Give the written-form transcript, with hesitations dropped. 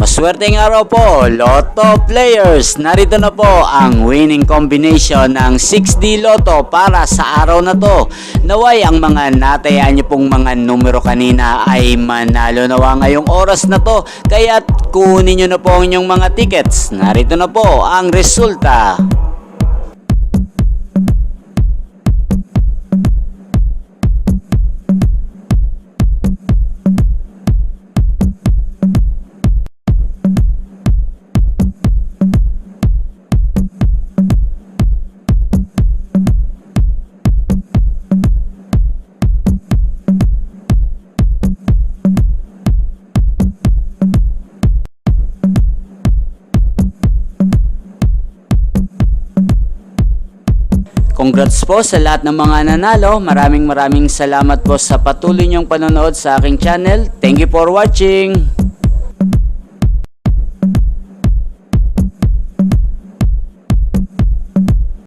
Maswerteng araw po, Lotto players! Narito na po ang winning combination ng 6D Lotto para sa araw na to. Naway ang mga natayaan nyo pong mga numero kanina ay manalo nawa ngayong oras na to. Kaya kunin nyo na po ang inyong mga tickets. Narito na po ang resulta. Congrats po sa lahat ng mga nanalo. Maraming salamat po sa patuloy niyong panonood sa aking channel. Thank you for watching.